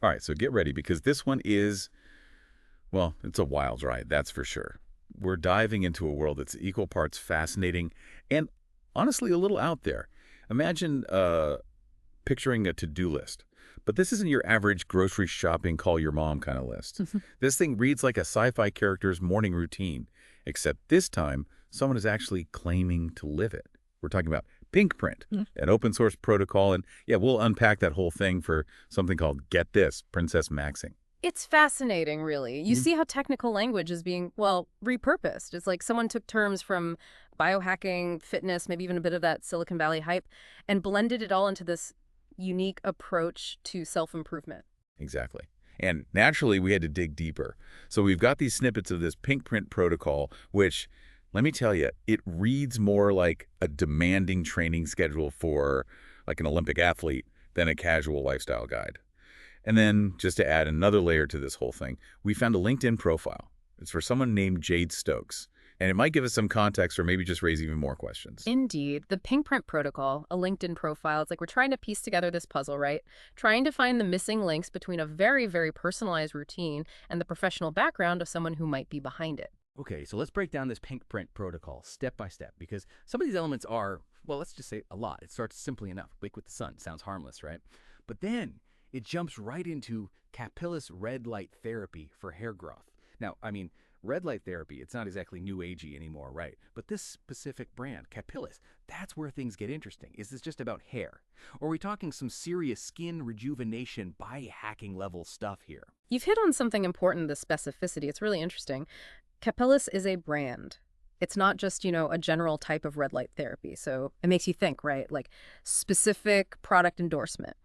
All right, so get ready because this one is, well, it's a wild ride, that's for sure. We're diving into a world that's equal parts fascinating and honestly a little out there. Imagine picturing a to-do list. But this isn't your average grocery shopping, call your mom kind of list. This thing reads like a sci-fi character's morning routine, except this time, someone is actually claiming to live it. We're talking about pinkprint, an open source protocol, and yeah, we'll unpack that whole thing for something called, get this, Princess Maxing. It's fascinating, really. You see how technical language is being, well, repurposed. It's like someone took terms from biohacking, fitness, maybe even a bit of that Silicon Valley hype, and blended it all into this unique approach to self-improvement. Exactly. And naturally, we had to dig deeper. So we've got these snippets of this pink print protocol, which, let me tell you, it reads more like a demanding training schedule for like an Olympic athlete than a casual lifestyle guide. And then, just to add another layer to this whole thing, we found a LinkedIn profile. It's for someone named Jade Stokes. And it might give us some context or maybe just raise even more questions. Indeed. The Pinkprint protocol, a LinkedIn profile, it's like we're trying to piece together this puzzle, right? Trying to find the missing links between a very, very personalized routine and the professional background of someone who might be behind it. Okay, so let's break down this pink print protocol step by step because some of these elements are, well, let's just say a lot. It starts simply enough. Wake with the sun. Sounds harmless, right? But then it jumps right into capillus red light therapy for hair growth. Now, I mean, red light therapy, it's not exactly new agey anymore, right? But this specific brand, Capillus, that's where things get interesting. Is this just about hair? Or are we talking some serious skin rejuvenation, biohacking level stuff here? You've hit on something important, the specificity. It's really interesting. Capellus is a brand. It's not just, a general type of red light therapy. So it makes you think, right? Like specific product endorsement.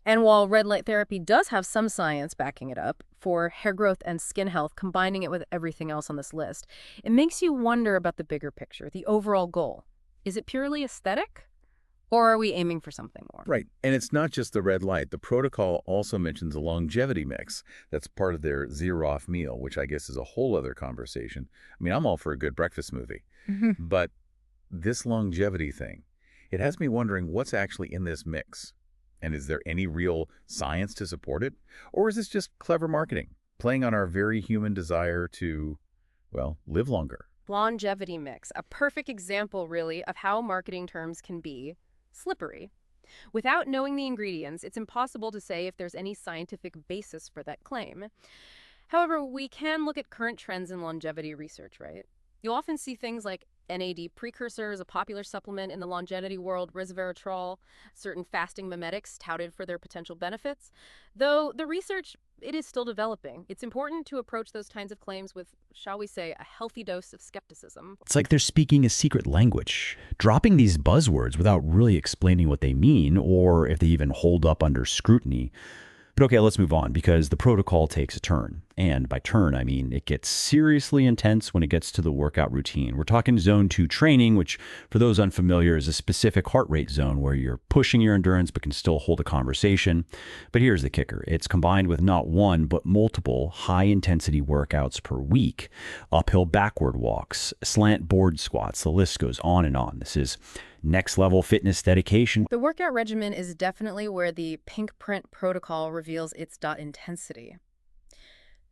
And while red light therapy does have some science backing it up for hair growth and skin health, combining it with everything else on this list, it makes you wonder about the bigger picture, the overall goal. Is it purely aesthetic? Or are we aiming for something more? Right. And it's not just the red light. The protocol also mentions a longevity mix. That's part of their zero-off meal, which I guess is a whole other conversation. I mean, I'm all for a good breakfast smoothie. But this longevity thing, it has me wondering what's actually in this mix. And is there any real science to support it? Or is this just clever marketing, playing on our very human desire to, well, live longer? Longevity mix, a perfect example, really, of how marketing terms can be slippery. Without knowing the ingredients, it's impossible to say if there's any scientific basis for that claim. However, we can look at current trends in longevity research, right? You'll often see things like NAD precursors, a popular supplement in the longevity world, resveratrol, certain fasting mimetics touted for their potential benefits. Though the research, it is still developing. It's important to approach those kinds of claims with, shall we say, a healthy dose of skepticism. It's like they're speaking a secret language, dropping these buzzwords without really explaining what they mean or if they even hold up under scrutiny. But okay, let's move on because the protocol takes a turn. And by turn, I mean it gets seriously intense when it gets to the workout routine. We're talking zone 2 training, which for those unfamiliar is a specific heart rate zone where you're pushing your endurance but can still hold a conversation. But here's the kicker. It's combined with not one, but multiple high-intensity workouts per week. Uphill backward walks, slant board squats, the list goes on and on. This is next level fitness dedication. The workout regimen is definitely where the pink print protocol reveals its intensity.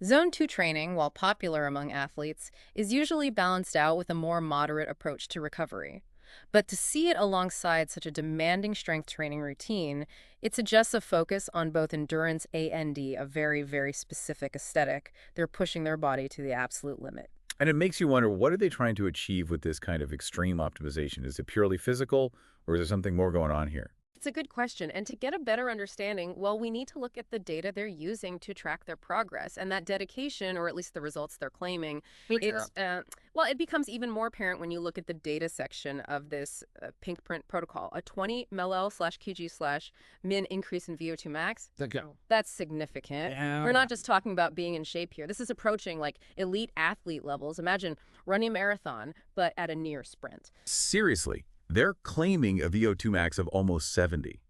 Zone 2 training, while popular among athletes, is usually balanced out with a more moderate approach to recovery. But to see it alongside such a demanding strength training routine, it suggests a focus on both endurance and a very, very specific aesthetic. They're pushing their body to the absolute limit. And it makes you wonder, what are they trying to achieve with this kind of extreme optimization? Is it purely physical, or is there something more going on here? It's a good question. And to get a better understanding, well, we need to look at the data they're using to track their progress. And that dedication, or at least the results they're claiming, it becomes even more apparent when you look at the data section of this pink print protocol. A 20 ml/kg/min increase in VO2 max. That's significant. Yeah. We're not just talking about being in shape here. This is approaching like elite athlete levels. Imagine running a marathon, but at a near sprint. Seriously, they're claiming a VO2 max of almost 70.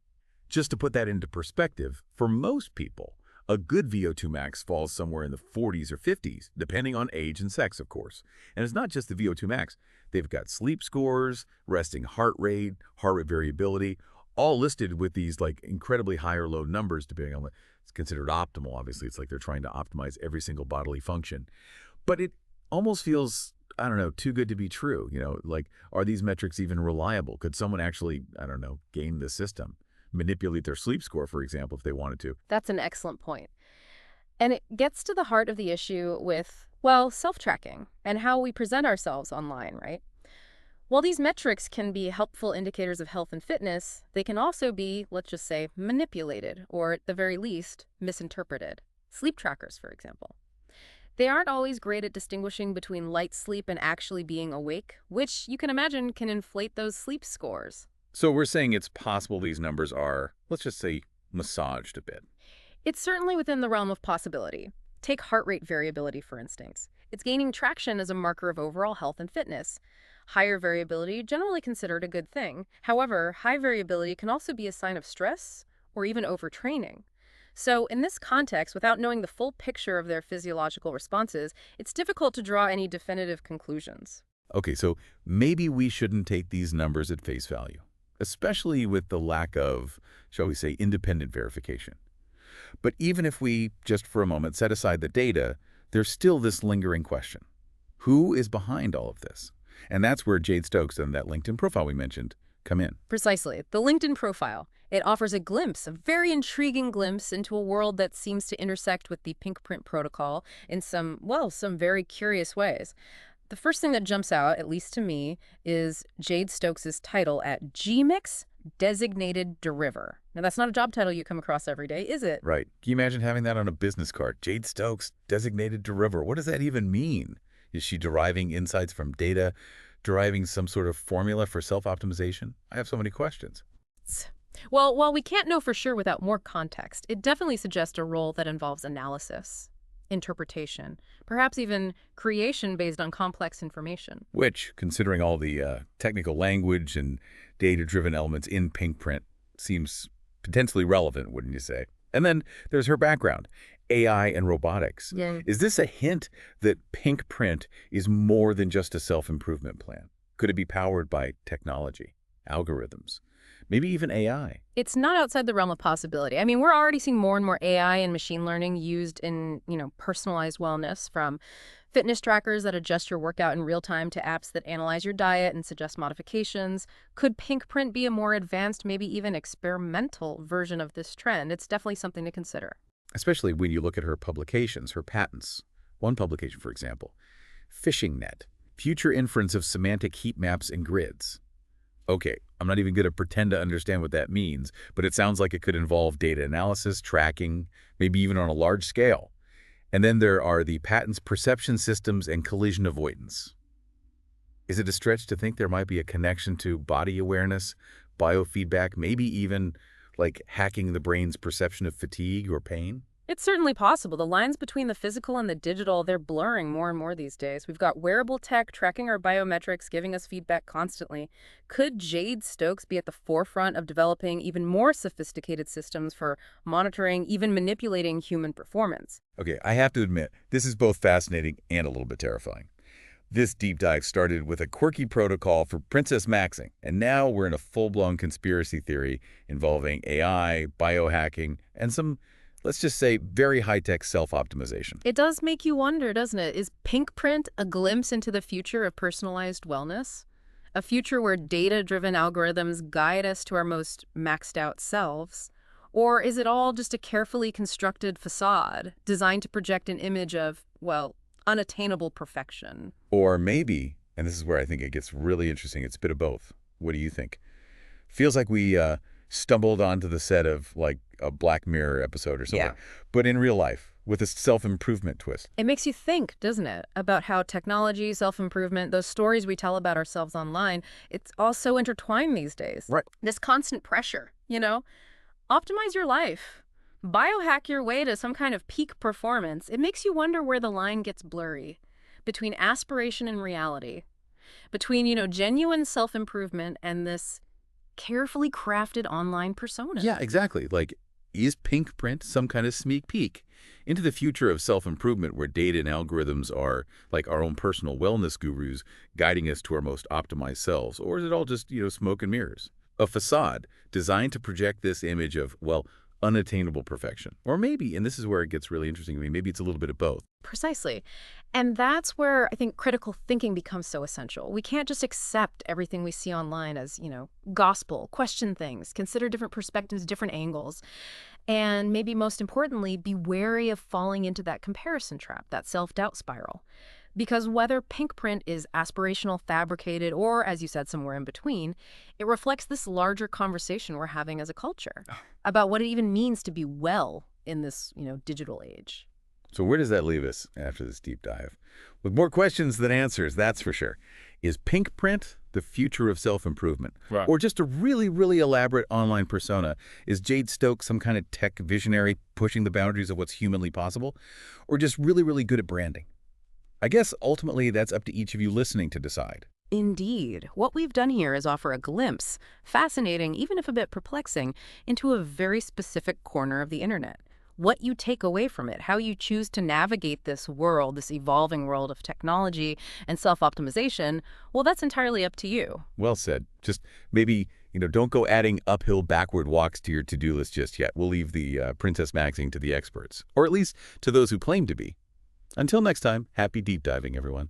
Just to put that into perspective, for most people, a good VO2 max falls somewhere in the 40s or 50s, depending on age and sex, of course. And it's not just the VO2 max. They've got sleep scores, resting heart rate variability, all listed with these like incredibly high or low numbers depending on It's considered optimal. Obviously, it's like they're trying to optimize every single bodily function. But it almost feels, I don't know, too good to be true. Like, are these metrics even reliable? Could someone actually, I don't know, game the system? Manipulate their sleep score, for example, if they wanted to. That's an excellent point. And it gets to the heart of the issue with, well, self-tracking and how we present ourselves online, right? While these metrics can be helpful indicators of health and fitness, they can also be, let's just say, manipulated or, at the very least, misinterpreted. Sleep trackers, for example. They aren't always great at distinguishing between light sleep and actually being awake, which you can imagine can inflate those sleep scores. So we're saying it's possible these numbers are, let's just say, massaged a bit. It's certainly within the realm of possibility. Take heart rate variability, for instance. It's gaining traction as a marker of overall health and fitness. Higher variability, generally considered a good thing. However, high variability can also be a sign of stress or even overtraining. So in this context, without knowing the full picture of their physiological responses, it's difficult to draw any definitive conclusions. Okay, so maybe we shouldn't take these numbers at face value, especially with the lack of, shall we say, independent verification. But even if we, just for a moment, set aside the data, there's still this lingering question. Who is behind all of this? And that's where Jade Stokes and that LinkedIn profile we mentioned come in. Precisely. The LinkedIn profile. It offers a glimpse, a very intriguing glimpse into a world that seems to intersect with the pinkprint protocol in some very curious ways. The first thing that jumps out, at least to me, is Jade Stokes' title at GMIX Designated Deriver. Now, that's not a job title you come across every day, is it? Right. Can you imagine having that on a business card? Jade Stokes, designated deriver. What does that even mean? Is she deriving insights from data, deriving some sort of formula for self-optimization? I have so many questions. Well, while we can't know for sure without more context, it definitely suggests a role that involves analysis, interpretation, perhaps even creation based on complex information. Which, considering all the technical language and data-driven elements in pinkprint, seems potentially relevant, wouldn't you say? And then there's her background, AI and robotics. Yeah. Is this a hint that pinkprint is more than just a self-improvement plan? Could it be powered by technology, algorithms, maybe even AI? It's not outside the realm of possibility. I mean, we're already seeing more and more AI and machine learning used in, personalized wellness, from fitness trackers that adjust your workout in real time to apps that analyze your diet and suggest modifications. Could pinkprint be a more advanced, maybe even experimental version of this trend? It's definitely something to consider. Especially when you look at her publications, her patents. One publication, for example, Fishing Net, Future Inference of Semantic Heat Maps and Grids. Okay, I'm not even going to pretend to understand what that means, but it sounds like it could involve data analysis, tracking, maybe even on a large scale. And then there are the patents perception systems and collision avoidance. Is it a stretch to think there might be a connection to body awareness, biofeedback, maybe even like hacking the brain's perception of fatigue or pain? It's certainly possible. The lines between the physical and the digital, they're blurring more and more these days. We've got wearable tech tracking our biometrics, giving us feedback constantly. Could Jade Stokes be at the forefront of developing even more sophisticated systems for monitoring, even manipulating human performance? Okay, I have to admit, this is both fascinating and a little bit terrifying. This deep dive started with a quirky protocol for princess maxing, and now we're in a full-blown conspiracy theory involving AI, biohacking, and some, let's just say, very high-tech self-optimization. It does make you wonder, doesn't it? Is pinkprint a glimpse into the future of personalized wellness? A future where data-driven algorithms guide us to our most maxed-out selves? Or is it all just a carefully constructed facade designed to project an image of, unattainable perfection? Or maybe, and this is where I think it gets really interesting, it's a bit of both. What do you think? Feels like we stumbled onto the set of like a Black Mirror episode or something. Yeah. But in real life, with a self-improvement twist. It makes you think, doesn't it, about how technology, self-improvement, those stories we tell about ourselves online, it's all so intertwined these days. Right. This constant pressure, optimize your life. Biohack your way to some kind of peak performance. It makes you wonder where the line gets blurry between aspiration and reality, between, genuine self-improvement and this carefully crafted online persona. Yeah, exactly. Like, is pinkprint some kind of sneak peek into the future of self-improvement where data and algorithms are like our own personal wellness gurus guiding us to our most optimized selves? Or is it all just, smoke and mirrors? A facade designed to project this image of, unattainable perfection. Or maybe, and this is where it gets really interesting to me, maybe it's a little bit of both. Precisely. And that's where I think critical thinking becomes so essential. We can't just accept everything we see online as, gospel, question things, consider different perspectives, different angles. And maybe most importantly, be wary of falling into that comparison trap, that self-doubt spiral. Because whether pinkprint is aspirational, fabricated, or, as you said, somewhere in between, it reflects this larger conversation we're having as a culture about what it even means to be well in this, digital age. So where does that leave us after this deep dive? With more questions than answers, that's for sure. Is pinkprint the future of self-improvement? Right. Or just a really, really elaborate online persona? Is Jade Stokes some kind of tech visionary pushing the boundaries of what's humanly possible? Or just really, really good at branding? I guess ultimately that's up to each of you listening to decide. Indeed. What we've done here is offer a glimpse, fascinating, even if a bit perplexing, into a very specific corner of the internet. What you take away from it, how you choose to navigate this world, this evolving world of technology and self-optimization, well, that's entirely up to you. Well said. Just maybe, don't go adding uphill backward walks to your to-do list just yet. We'll leave the Princess Magazine to the experts, or at least to those who claim to be. Until next time, happy deep diving, everyone.